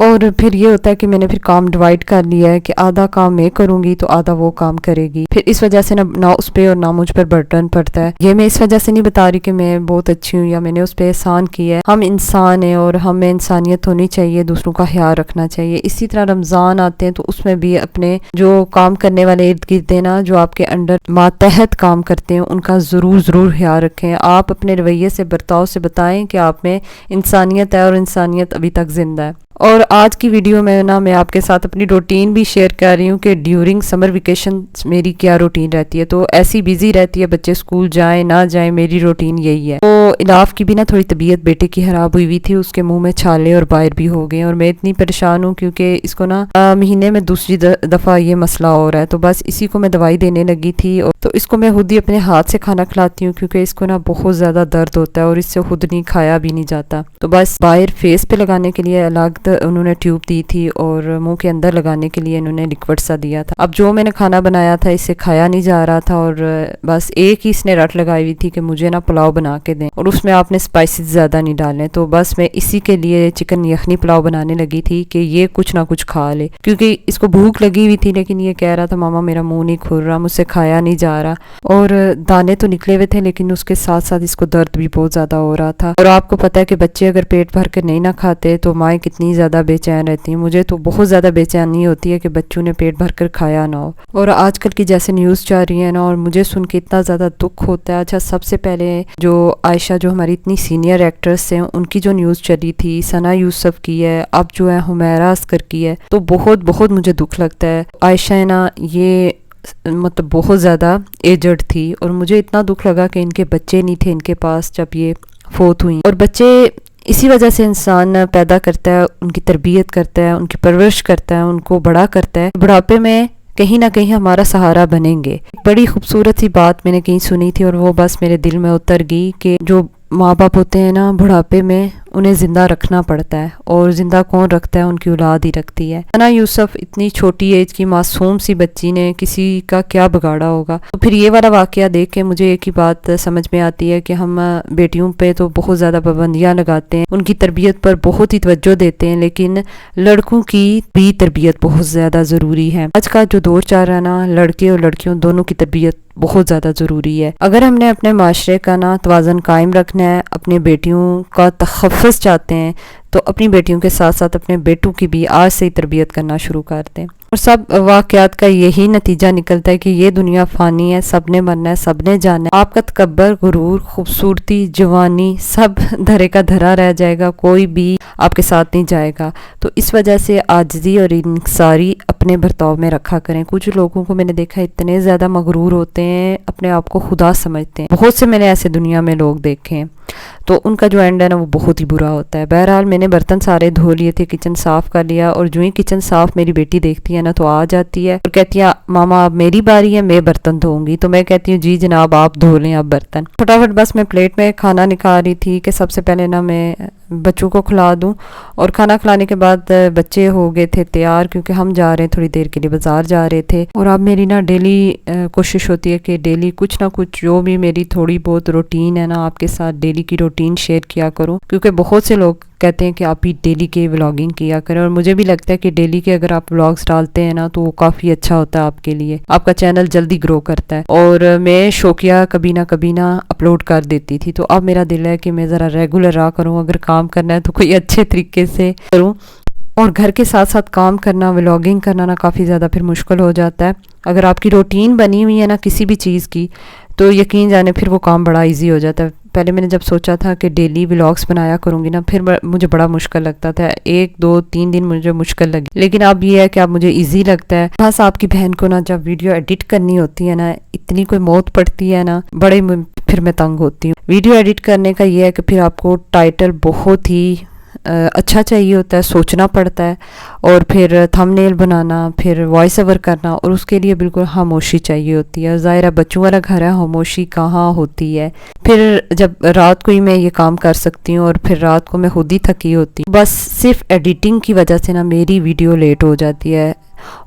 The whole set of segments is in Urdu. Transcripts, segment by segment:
اور پھر یہ ہوتا ہے کہ میں نے پھر کام ڈیوائڈ کر لیا ہے کہ آدھا کام میں کروں گی تو آدھا وہ کام کرے گی، پھر اس وجہ سے نہ اس پہ اور نہ مجھ پر برڈن پڑتا ہے۔ یہ میں اس وجہ سے نہیں بتا رہی کہ میں بہت اچھی ہوں یا میں نے اس پہ احسان کیا ہے، ہم انسان ہیں اور ہمیں انسانیت ہونی چاہیے، دوسروں کا خیال رکھنا چاہیے۔ اسی طرح رمضان آتے ہیں تو اس میں بھی اپنے جو کام کرنے والے ارد گرد ہیں نا، جو آپ کے انڈر ماتحت کام کرتے ہیں، ان کا ضرور خیال رکھیں۔ آپ اپنے رویے سے، برتاؤ سے بتائیں کہ آپ میں انسانیت ہے اور انسانیت ابھی تک زندہ ہے۔ اور آج کی ویڈیو میں نا میں آپ کے ساتھ اپنی روٹین بھی شیئر کر رہی ہوں کہ ڈیورنگ سمر ویکیشن میری کیا روٹین رہتی ہے۔ تو ایسی بیزی رہتی ہے، بچے اسکول جائیں نہ جائیں، میری روٹین یہی ہے۔ تو الاف کی بھی نا تھوڑی طبیعت بیٹے کی خراب ہوئی تھی، اس کے منہ میں چھالے اور باہر بھی ہو گئے، اور میں اتنی پریشان ہوں کیونکہ اس کو نا مہینے میں دوسری دفعہ یہ مسئلہ ہو رہا ہے۔ تو بس اسی کو میں دوائی دینے لگی تھی، اور تو اس کو میں خود ہی اپنے ہاتھ سے کھانا کھلاتی ہوں کیونکہ اس کو نا بہت زیادہ درد ہوتا ہے اور اس سے خود نہیں کھایا بھی نہیں جاتا۔ تو بس باہر فیس پہ لگانے کے لیے الگ انہوں نے ٹیوب دی تھی، اور منہ کے اندر لگانے کے لیے انہوں نے لکوڈ سا دیا تھا۔ اب جو میں نے کھانا بنایا تھا اس سے کھایا نہیں جا رہا تھا، اور بس ایک ہی اس نے رٹ لگائی ہوئی تھی کہ مجھے نا پلاؤ بنا کے دیں، اور اس میں آپ نے اسپائسز زیادہ نہیں ڈالنے۔ تو بس میں اسی کے لیے چکن یخنی پلاؤ بنانے لگی تھی کہ یہ کچھ نہ کچھ کھا لے، کیونکہ اس کو بھوک لگی ہوئی تھی، لیکن یہ کہہ رہا تھا ماما میرا منہ نہیں کھل رہا، مجھ سے کھایا نہیں جا رہا، اور دانے تو نکلے ہوئے تھے لیکن اس کے ساتھ ساتھ اس کو درد بھی بہت زیادہ ہو رہا تھا۔ اور آپ کو پتہ ہے کہ بچے اگر پیٹ بھر کے نہیں نہ کھاتے تو مائیں کتنی زیادہ بے چین رہتی ہیں۔ مجھے تو بہت زیادہ بے چینی ہوتی ہے کہ بچوں نے پیٹ بھر کر کھایا نہ ہو، اور آج کل کی جیسے نیوز چل رہی ہے نا، اور مجھے سن کے اتنا زیادہ دکھ ہوتا ہے۔ اچھا، سب سے پہلے جو عائشہ جو ہماری اتنی سینئر ایکٹریس ہیں ان کی جو نیوز چلی تھی، ثنا یوسف کی ہے، اب جو ہے حمیرہ عسکر کی ہے، تو بہت مجھے دکھ لگتا ہے۔ عائشہ ہے نا یہ مطلب بہت زیادہ ایجڈ تھی، اور مجھے اتنا دکھ لگا کہ ان کے بچے نہیں تھے ان کے پاس جب یہ فوت ہوئی، اور بچے اسی وجہ سے انسان پیدا کرتا ہے، ان کی تربیت کرتا ہے، ان کی پرورش کرتا ہے، ان کو بڑا کرتا ہے، بڑھاپے میں کہیں نہ کہیں ہمارا سہارا بنیں گے۔ بڑی خوبصورت سی بات میں نے کہیں سنی تھی اور وہ بس میرے دل میں اتر گئی کہ جو ماں باپ ہوتے ہیں نا بڑھاپے میں انہیں زندہ رکھنا پڑتا ہے، اور زندہ کون رکھتا ہے؟ ان کی اولاد ہی رکھتی ہے۔ ثنا یوسف اتنی چھوٹی ایج کی معصوم سی بچی نے کسی کا کیا بگاڑا ہوگا؟ تو پھر یہ والا واقعہ دیکھ کے مجھے ایک ہی بات سمجھ میں آتی ہے کہ ہم بیٹیوں پہ تو بہت زیادہ پابندیاں لگاتے ہیں، ان کی تربیت پر بہت ہی توجہ دیتے ہیں، لیکن لڑکوں کی بھی تربیت بہت زیادہ ضروری ہے۔ آج کا جو دور چل رہا ہے نا، لڑکے اور لڑکیوں دونوں کی تربیت بہت زیادہ ضروری ہے۔ اگر ہم نے اپنے معاشرے کا نا توازن قائم رکھنا ہے، اپنے بیٹیوں کا تحفظ چاہتے ہیں، تو اپنی بیٹیوں کے ساتھ ساتھ اپنے بیٹوں کی بھی آج سے ہی تربیت کرنا شروع کر دیں۔ اور سب واقعات کا یہی نتیجہ نکلتا ہے کہ یہ دنیا فانی ہے، سب نے مرنا ہے، سب نے جانا ہے۔ آپ کا تکبر، غرور، خوبصورتی، جوانی سب دھرے کا دھرا رہ جائے گا، کوئی بھی آپ کے ساتھ نہیں جائے گا۔ تو اس وجہ سے عاجزی اور انکساری اپنے برتاؤ میں رکھا کریں۔ کچھ لوگوں کو میں نے دیکھا اتنے زیادہ مغرور ہوتے ہیں، اپنے آپ کو خدا سمجھتے ہیں، بہت سے میں نے ایسے دنیا میں لوگ دیکھے ہیں، تو ان کا جو اینڈ ہے نا وہ بہت ہی برا ہوتا ہے۔ بہرحال میں نے برتن سارے دھو لیے تھے، کچن صاف کر لیا، اور جو ہی کچن صاف میری بیٹی دیکھتی ہے نا تو آ جاتی ہے اور کہتی ہے ماما اب میری باری ہے، میں برتن دھوؤں گی۔ تو میں کہتی ہوں جی جناب آپ دھو لیں اب برتن۔ فٹافٹ بس میں پلیٹ میں کھانا نکال رہی تھی کہ سب سے پہلے نا میں بچوں کو کھلا دوں، اور کھانا کھلانے کے بعد بچے ہو گئے تھے تیار کیونکہ ہم جا رہے ہیں تھوڑی دیر کے لیے بازار جا رہے تھے۔ اور اب میری نا ڈیلی کوشش ہوتی ہے کہ ڈیلی کچھ نہ کچھ جو بھی میری تھوڑی بہت روٹین ہے نا آپ کے ساتھ ڈیلی کی روٹین شیئر کیا کروں، کیونکہ بہت سے لوگ کہتے ہیں کہ آپ بھی ڈیلی کے ولاگنگ کیا کریں، اور مجھے بھی لگتا ہے کہ ڈیلی کے اگر آپ ولاگز ڈالتے ہیں نا تو وہ کافی اچھا ہوتا ہے آپ کے لیے، آپ کا چینل جلدی گرو کرتا ہے۔ اور میں شوقیہ کبھی نہ اپلوڈ کر دیتی تھی، تو اب میرا دل ہے کہ میں ذرا ریگولر رہا کروں، اگر کام کرنا ہے تو کوئی اچھے طریقے سے کروں، اور گھر کے ساتھ ساتھ کام کرنا، ولاگنگ کرنا نا کافی زیادہ پھر مشکل ہو جاتا ہے۔ اگر آپ کی روٹین بنی ہوئی ہے نا کسی بھی چیز کی تو یقین جانے پھر وہ کام بڑا ایزی ہو جاتا ہے۔ پہلے میں نے جب سوچا تھا کہ ڈیلی ولاگس بنایا کروں گی نا، پھر مجھے بڑا مشکل لگتا تھا، 1 2 3 دن مجھے مشکل لگی، لیکن اب یہ ہے کہ اب مجھے ایزی لگتا ہے۔ بس آپ کی بہن کو نا جب ویڈیو ایڈٹ کرنی ہوتی ہے نا، اتنی کوئی موت پڑتی ہے نا، بڑے پھر میں تنگ ہوتی ہوں۔ ویڈیو ایڈٹ کرنے کا یہ ہے کہ پھر آپ کو ٹائٹل بہت ہی اچھا چاہیے ہوتا ہے، سوچنا پڑتا ہے، اور پھر تھم نیل بنانا، پھر وائس اوور کرنا، اور اس کے لیے بالکل خاموشی چاہیے ہوتی ہے۔ ظاہر ہے بچوں والا گھر ہے، خاموشی کہاں ہوتی ہے۔ پھر جب رات کو ہی میں یہ کام کر سکتی ہوں، اور پھر رات کو میں خود ہی تھکی ہوتی ہوں، بس صرف ایڈیٹنگ کی وجہ سے نا میری ویڈیو لیٹ ہو جاتی ہے۔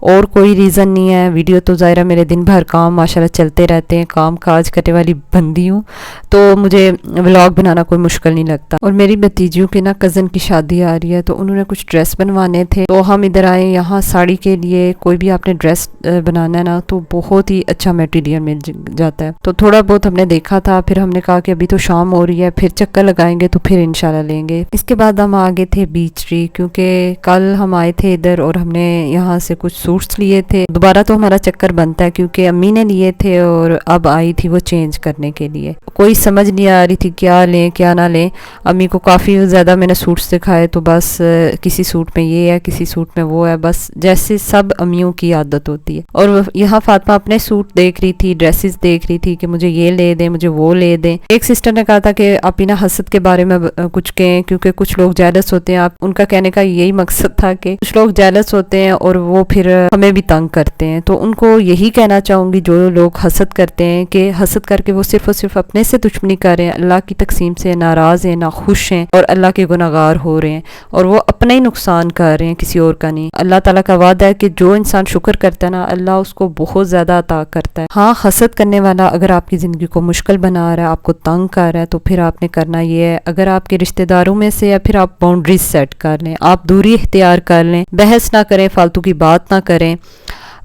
اور کوئی ریزن نہیں ہے. ویڈیو تو ظاہرہ میرے دن بھر کام ماشاءاللہ چلتے رہتے ہیں, کام کاج کرنے والی بندی ہوں, تو مجھے ولاگ بنانا کوئی مشکل نہیں لگتا. اور میری بھتیجیوں کے نا کزن کی شادی آ رہی ہے, تو انہوں نے کچھ ڈریس بنوانے تھے, تو ہم ادھر آئے یہاں ساڑی کے لیے. کوئی بھی آپ نے ڈریس بنانا ہے نا تو بہت ہی اچھا میٹیریل مل جاتا ہے. تو تھوڑا بہت ہم نے دیکھا تھا, پھر ہم نے کہا کہ ابھی تو شام ہو رہی ہے, پھر چکر لگائیں گے تو پھر انشاءاللہ لیں گے. اس کے بعد ہم آگے تھے بیچ ٹری, کیونکہ کل ہم آئے تھے ادھر اور ہم نے یہاں سے کچھ سوٹس لیے تھے. دوبارہ تو ہمارا چکر بنتا ہے کیونکہ امی نے لیے تھے اور اب آئی تھی وہ چینج کرنے کے لیے. کوئی سمجھ نہیں آ رہی تھی کیا لیں کیا نہ لیں. امی کو کافی زیادہ میں نے سوٹس دکھائے, تو بس کسی سوٹ میں یہ ہے کسی سوٹ میں وہ ہے, بس جیسے سب امیوں کی عادت ہوتی ہے. اور یہاں فاطمہ اپنے سوٹ دیکھ رہی تھی, ڈریسز دیکھ رہی تھی کہ مجھے یہ لے دیں مجھے وہ لے دیں. ایک سسٹر نے کہا تھا کہ آپ نا حسد کے بارے میں کچھ کہیں, کیونکہ کچھ لوگ جیلس ہوتے ہیں. آپ ان کا کہنے کا یہی مقصد تھا کہ کچھ لوگ جیلس ہوتے ہیں اور وہ پھر ہمیں بھی تنگ کرتے ہیں. تو ان کو یہی کہنا چاہوں گی جو لوگ حسد کرتے ہیں کہ حسد کر کے وہ صرف اور صرف اپنے سے دشمنی کر رہے ہیں, اللہ کی تقسیم سے ناراض ہیں, ناخوش ہیں اور اللہ کے گناہگار ہو رہے ہیں, اور وہ اپنا ہی نقصان کر رہے ہیں, کسی اور کا نہیں. اللہ تعالیٰ کا وعدہ ہے کہ جو انسان شکر کرتا ہے نا اللہ اس کو بہت زیادہ عطا کرتا ہے. ہاں, حسد کرنے والا اگر آپ کی زندگی کو مشکل بنا رہا ہے, آپ کو تنگ کر رہا ہے, تو پھر آپ نے کرنا یہ ہے, اگر آپ کے رشتہ داروں میں سے, یا پھر آپ باؤنڈریز سیٹ کر لیں, آپ دوری اختیار کر لیں, بحث نہ کریں, فالتو کی بات نہ کریں,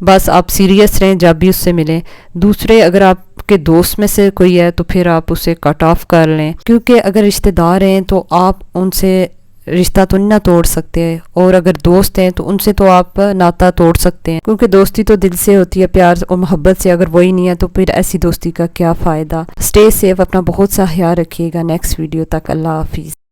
بس آپ سیریس رہیں جب بھی اس سے ملیں. دوسرے اگر آپ کے دوست میں سے کوئی ہے تو پھر آپ اسے کٹ آف کر لیں, کیونکہ اگر رشتہ دار ہیں تو آپ ان سے رشتہ تو نہیں نہ توڑ سکتے, اور اگر دوست ہیں تو ان سے تو آپ ناتا توڑ سکتے ہیں, کیونکہ دوستی تو دل سے ہوتی ہے, پیار اور محبت سے. اگر وہی نہیں ہے تو پھر ایسی دوستی کا کیا فائدہ. اسٹے سیف, اپنا بہت سا خیال رکھیے گا. نیکسٹ ویڈیو تک اللہ حافظ.